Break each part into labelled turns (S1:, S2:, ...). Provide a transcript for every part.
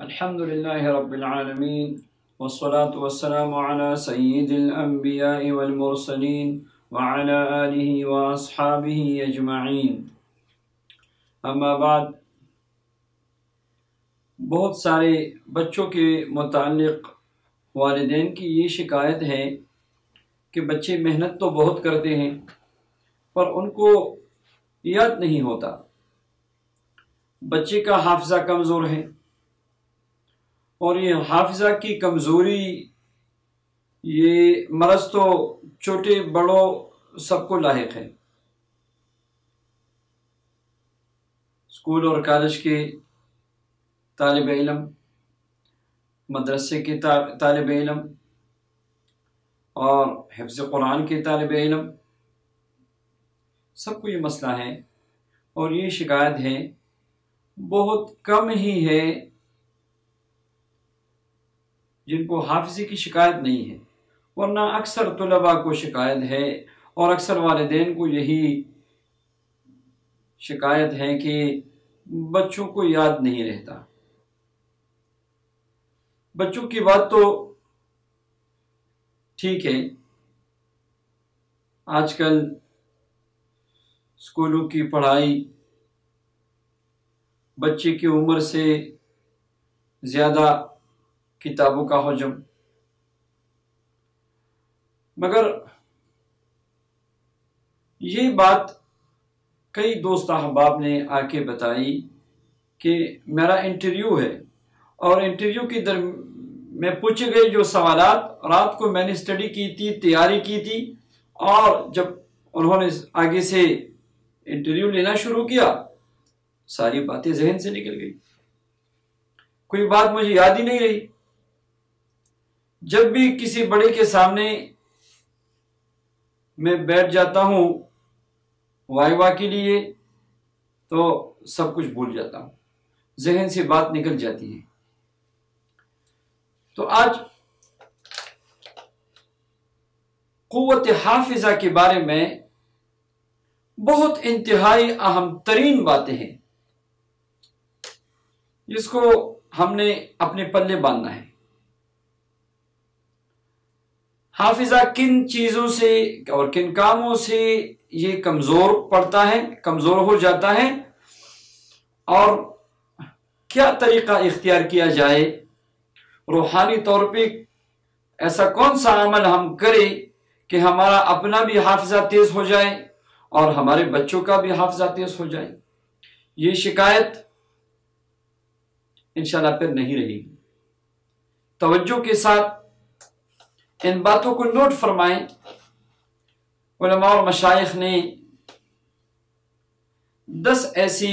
S1: الحمد لله رب العالمين والصلاة والسلام على سيد الأنبياء والمرسلين وعلى آله وأصحابه أجمعين اما بعد بہت سارے بچوں کے متعلق والدین کی یہ شکایت ہے کہ بچے محنت تو بہت کرتے ہیں پر ان کو یاد نہیں ہوتا، بچے کا حافظہ کمزور ہے، اور یہ حافظہ کی کمزوری یہ مرض تو چھوٹے بڑوں سب کو لاحق ہے۔ اسکول اور کالج کے طالب علم، مدرسے کے طالب علم اور حفظ قرآن کے طالب علم، سب کو یہ مسئلہ ہے اور یہ شکایت ہے۔ بہت کم ہی ہے جن کو حافظے کی شکایت نہیں ہے، ورنہ اکثر طلباء کو شکایت ہے اور اکثر والدین کو یہی شکایت ہے کہ بچوں کو یاد نہیں رہتا۔ بچوں کی بات تو ٹھیک ہے، آج کل اسکولوں کی پڑھائی بچے کی عمر سے زیادہ کتابوں کا حجم، مگر یہ بات کئی دوست احباب نے آ کے بتائی کہ میرا انٹرویو ہے اور انٹرویو کی میں پوچھے گئے جو سوالات، رات کو میں نے اسٹڈی کی تھی، تیاری کی تھی، اور جب انہوں نے آگے سے انٹرویو لینا شروع کیا ساری باتیں ذہن سے نکل گئی، کوئی بات مجھے یاد ہی نہیں رہی۔ جب بھی کسی بڑے کے سامنے میں بیٹھ جاتا ہوں وائوا کے لیے تو سب کچھ بھول جاتا ہوں، ذہن سے بات نکل جاتی ہے۔ تو آج قوت حافظہ کے بارے میں بہت انتہائی اہم ترین باتیں ہیں جس کو ہم نے اپنے پلے باندھنا ہے۔ حافظہ کن چیزوں سے اور کن کاموں سے یہ کمزور پڑتا ہے، کمزور ہو جاتا ہے، اور کیا طریقہ اختیار کیا جائے، روحانی طور پہ ایسا کون سا عمل ہم کریں کہ ہمارا اپنا بھی حافظہ تیز ہو جائے اور ہمارے بچوں کا بھی حافظہ تیز ہو جائے۔ یہ شکایت انشاءاللہ پھر نہیں رہے گی۔ توجہ کے ساتھ ان باتوں کو نوٹ فرمائیں۔ علماء اور مشائخ نے 10 ایسی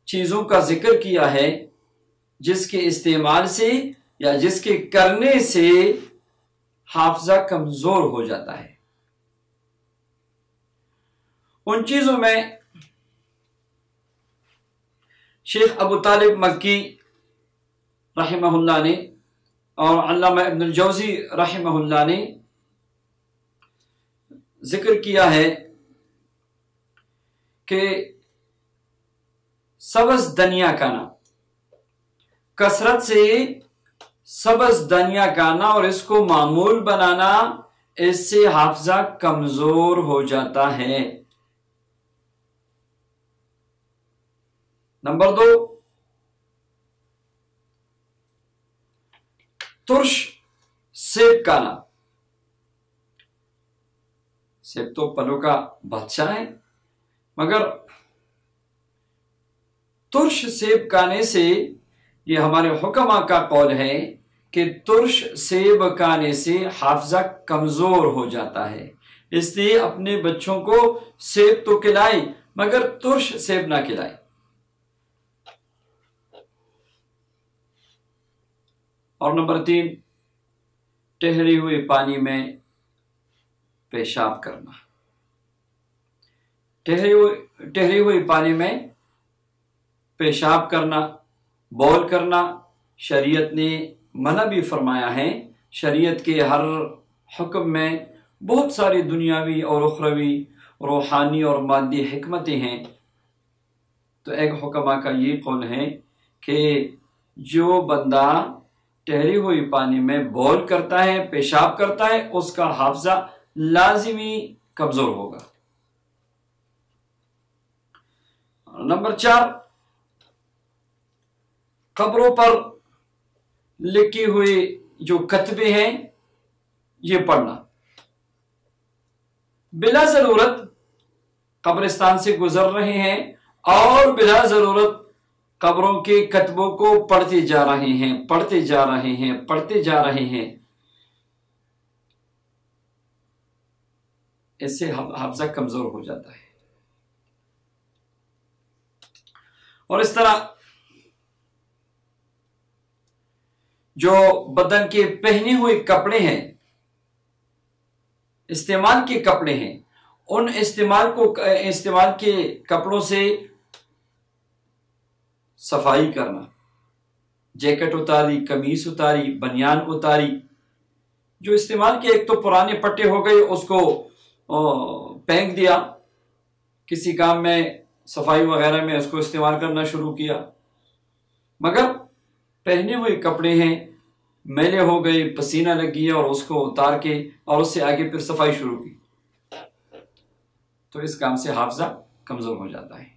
S1: چیزوں کا ذکر کیا ہے جس کے استعمال سے یا جس کے کرنے سے حافظہ کمزور ہو جاتا ہے۔ ان چیزوں میں شیخ ابو طالب مکی رحمہ اللہ نے اور علامہ ابن الجوزی رحمہ اللہ نے ذکر کیا ہے کہ سبز دنیا کانا، کثرت سے سبز دنیا کانا اور اس کو معمول بنانا، اس سے حافظہ کمزور ہو جاتا ہے۔ نمبر 2، ترش سیب کھانا۔ سیب تو پھلوں کا بادشاہ ہے، مگر ترش سیب کھانے سے، یہ ہمارے حکماء کا قول ہے کہ ترش سیب کھانے سے حافظہ کمزور ہو جاتا ہے، اس لیے اپنے بچوں کو سیب تو کھلائیں مگر ترش سیب نہ کھلائیں۔ اور نمبر 3، ٹھہرے ہوئے پانی میں پیشاب کرنا۔ ٹھہرے ہوئے پانی میں پیشاب کرنا، بول کرنا شریعت نے منع بھی فرمایا ہے۔ شریعت کے ہر حکم میں بہت ساری دنیاوی اور اخروی، روحانی اور مادی حکمتیں ہیں۔ تو ایک حکماء کا یہ قول ہے کہ جو بندہ ٹھہری ہوئی پانی میں بول کرتا ہے، پیشاب کرتا ہے، اس کا حافظہ لازمی کمزور ہوگا۔ نمبر 4، قبروں پر لکھی ہوئی جو کتبے ہیں یہ پڑھنا۔ بلا ضرورت قبرستان سے گزر رہے ہیں اور بلا ضرورت قبروں کے کتبوں کو پڑھتے جا رہے ہیں، پڑھتے جا رہے ہیں، پڑھتے جا رہے ہیں، اس سے حافظہ کمزور ہو جاتا ہے۔ اور اس طرح جو بدن کے پہنے ہوئے کپڑے ہیں، استعمال کے کپڑے ہیں، ان استعمال کے کپڑوں سے صفائی کرنا، جیکٹ اتاری، قمیص اتاری، بنیان اتاری، جو استعمال کے ایک تو پرانے پٹے ہو گئے اس کو پھینک دیا، کسی کام میں صفائی وغیرہ میں اس کو استعمال کرنا شروع کیا، مگر پہنے ہوئے کپڑے ہیں، میلے ہو گئے، پسینہ لگ گیا اور اس کو اتار کے اور اس سے آگے پھر صفائی شروع کی، تو اس کام سے حافظہ کمزور ہو جاتا ہے۔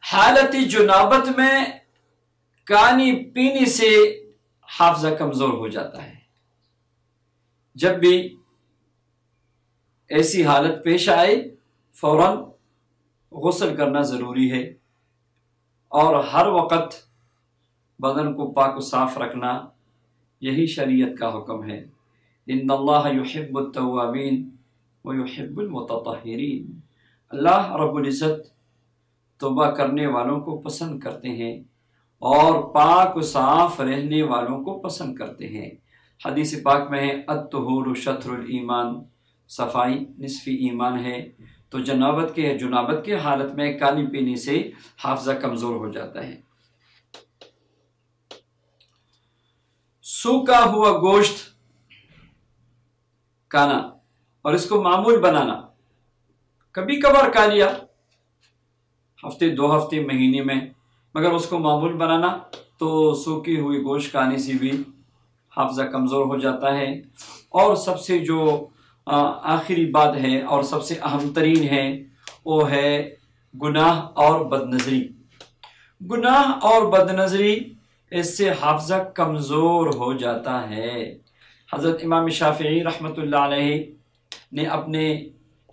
S1: حالت جنابت میں پانی پینے سے حافظہ کمزور ہو جاتا ہے۔ جب بھی ایسی حالت پیش آئے فوراً غسل کرنا ضروری ہے، اور ہر وقت بدن کو پاک و صاف رکھنا، یہی شریعت کا حکم ہے۔ ان اللہ یحب التوابین ویحب المتطہرین، اللہ رب العزت توبہ کرنے والوں کو پسند کرتے ہیں اور پاک و صاف رہنے والوں کو پسند کرتے ہیں۔ حدیث پاک میں ہے الطہور شطر الایمان، صفائی نصف ایمان ہے۔ تو جنابت کے حالت میں پانی پینے سے حافظہ کمزور ہو جاتا ہے۔ سوکھا ہوا گوشت کھانا اور اس کو معمول بنانا، کبھی کبھار کھا لیا، ہفتے 2 ہفتے مہینے میں، مگر اس کو معمول بنانا تو سوکھی ہوئی گوشت کھانے سے بھی حافظہ کمزور ہو جاتا ہے۔ اور سب سے جو آخری بات ہے اور سب سے اہم ترین ہے وہ ہے گناہ اور بدنظری۔ گناہ اور بدنظری، اس سے حافظہ کمزور ہو جاتا ہے۔ حضرت امام شافعی رحمۃ اللہ علیہ نے اپنے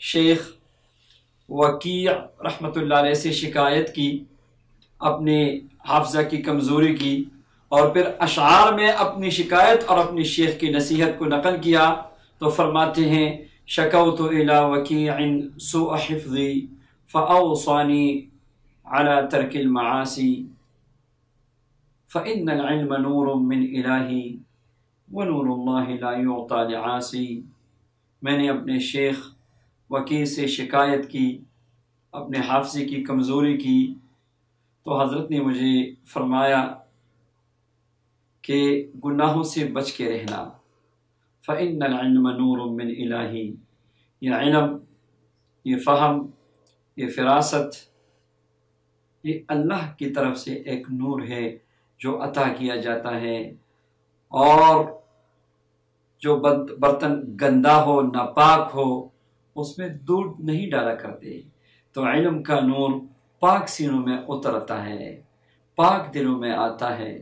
S1: شیخ وکیع رحمۃ اللہ علیہ سے شکایت کی، اپنے حافظہ کی کمزوری کی، اور پھر اشعار میں اپنی شکایت اور اپنی شیخ کی نصیحت کو نقل کیا، تو فرماتے ہیں شکوت الی وکیع سوء حفظی فاوصانی علی ترک المعاصی فإن العلم نور من الہی ونور اللہ لا یعطى لعاصی۔ میں نے اپنے شیخ وکیع سے شکایت کی، اپنے حافظے کی کمزوری کی، تو حضرت نے مجھے فرمایا کہ گناہوں سے بچ کے رہنا، فإن العلم نور من الہی، یہ علم، یہ فہم، یہ فراست، یہ اللہ کی طرف سے ایک نور ہے جو عطا کیا جاتا ہے، اور جو برتن گندا ہو، ناپاک ہو، اس میں دودھ نہیں ڈالا کرتے، تو علم کا نور پاک سینوں میں اترتا ہے، پاک دلوں میں آتا ہے۔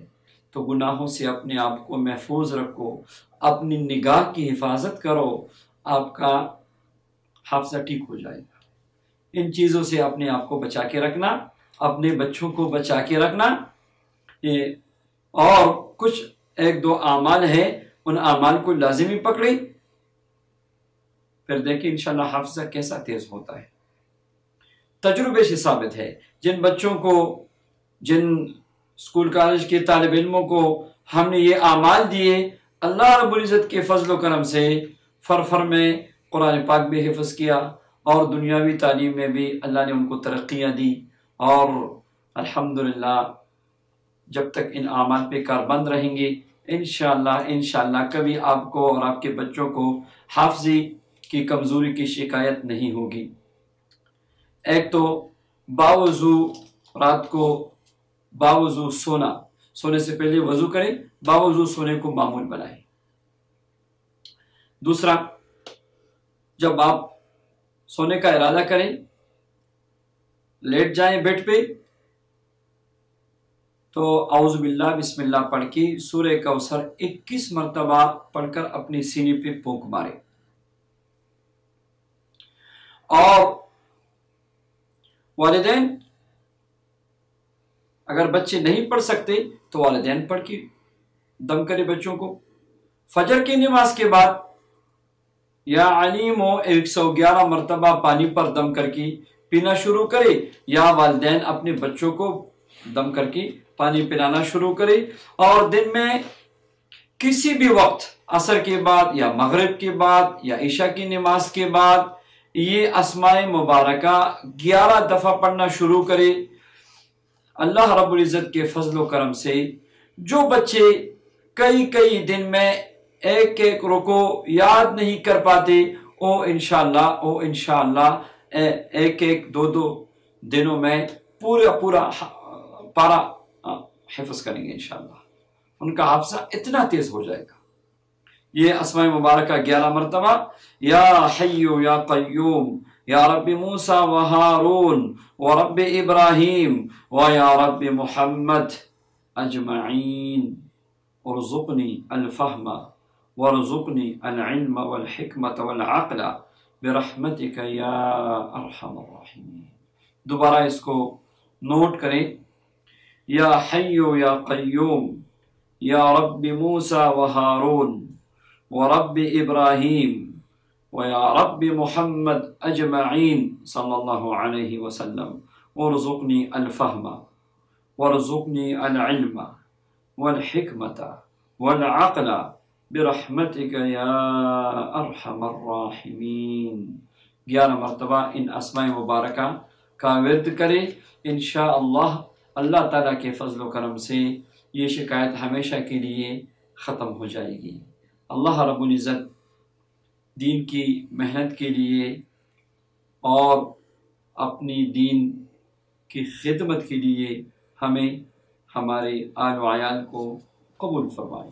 S1: تو گناہوں سے اپنے آپ کو محفوظ رکھو، اپنی نگاہ کی حفاظت کرو، آپ کا حافظہ ٹھیک ہو جائے گا۔ ان چیزوں سے اپنے آپ کو بچا کے رکھنا، اپنے بچوں کو بچا کے رکھنا، اور کچھ 1-2 اعمال ہیں، ان اعمال کو لازمی پکڑیں، پھر دیکھیں انشاءاللہ حافظہ کیسا تیز ہوتا ہے۔ تجربے سے ثابت ہے، جن بچوں کو، جن اسکول کالج کے طالب علموں کو ہم نے یہ اعمال دیے، اللہ رب العزت کے فضل و کرم سے فر میں قرآن پاک بھی حفظ کیا، اور دنیاوی تعلیم میں بھی اللہ نے ان کو ترقیاں دی، اور الحمدللہ جب تک ان اعمال پہ کاربند رہیں گے، انشاءاللہ کبھی آپ کو اور آپ کے بچوں کو حافظی کی کمزوری کی شکایت نہیں ہوگی۔ ایک تو باوضو رات کو باوضو سونا، سونے سے پہلے وضو کریں، باوضو سونے کو معمول بنائیں۔ دوسرا، جب آپ سونے کا ارادہ کریں، لیٹ جائیں بیڈ پہ، تو اعوذ باللہ بسم اللہ پڑھ کے سورہ کوثر 21 مرتبہ پڑھ کر اپنی سینے پہ پھونک مارے۔ اور والدین اگر بچے نہیں پڑھ سکتے تو والدین پڑھ کے دم کرے بچوں کو۔ فجر کی نماز کے بعد یا علیم 111 مرتبہ پانی پر دم کر کے پینا شروع کرے، یا والدین اپنے بچوں کو دم کر کے پانی پلانا شروع کرے۔ اور دن میں کسی بھی وقت، عصر کے بعد یا مغرب کے بعد یا عشاء کی نماز کے بعد، یہ اسماء مبارکہ 11 دفعہ پڑھنا شروع کرے۔ اللہ رب العزت کے فضل و کرم سے جو بچے کئی دن میں ایک رکوع یاد نہیں کر پاتے، وہ انشاءاللہ ایک دو دنوں میں پورا پارا حفظ کریں گے انشاءاللہ۔ ان کا حافظہ اتنا تیز ہو جائے گا۔ یہ اسماء مبارکہ 11 مرتبہ، یا حی یا قیوم، یا رب موسیٰ و ہارون و رب ابراہیم و یا رب محمد اجمعین ارزقنی الفہم وارزقنی العلم والحکمت والعقل برحمتک یا ارحم الراحمین۔ دوبارہ اس کو نوٹ کریں، یا حی یا قیوم، یا رب موسیٰ و ہارون ورب ابراہیم ویا رب محمد اجمعین صلی اللہ علیہ وسلم ارزقنی الفہم وارزقنی العلم والحکمت والعقل برحمتک یا ارحم الراحمین۔ 11 مرتبہ ان اسماء مبارکہ کا ورد کرے، انشاءاللہ اللہ تعالیٰ کے فضل و کرم سے یہ شکایت ہمیشہ کے لیے ختم ہو جائے گی۔ اللہ رب العزت دین کی محنت کے لیے اور اپنی دین کی خدمت کے لیے ہمیں، ہمارے آل و عیال کو قبول فرمائے۔